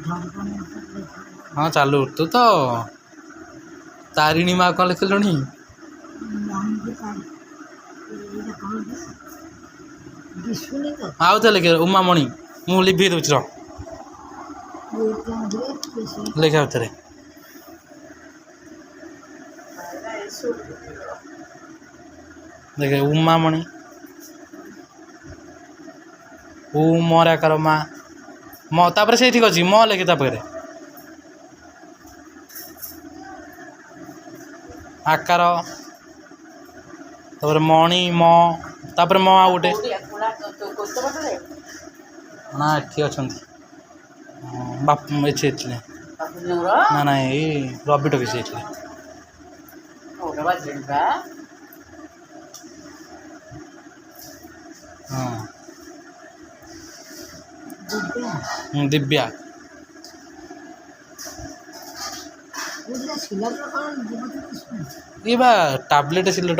हाँ चालू तू तो तारिणी माँ कौन लिखिलुणी आउ तो लिखे उमा मणि मु लिभि दूची र लिखा भितर देखे उमा मणि उ मरा कर माँ म तापर से ठीक अच्छी म लिखे तापर आकार तापर मणि म तापर म आ गोटे ना एठी अछंती बाप एठी एठी ना ना ए रवि टकी से एठी हाँ दिव्या ये बा टैबलेट सिलेट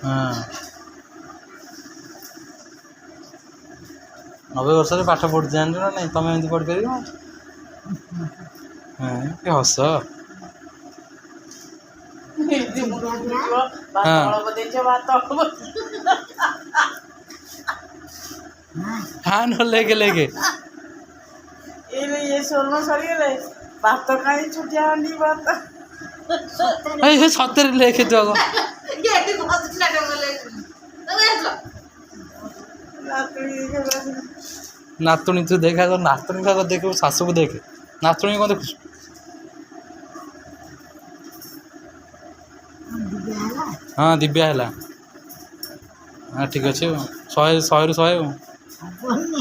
हाँ 90 वर्ष पाठ पढ़ी जान ना नहीं तुम एमती पढ़ी पार हस हाँ न लेके लेके ये सोलमा सरी गले बात तो कहीं छुटिया नहीं बात ये सत्तर लेके तो आगो नातुणी तू देखा कर नातुणी का देख शाशु को देख नातुणी को देख हाँ दिव्या है हाँ ठीक अच्छे 100 100 रू 100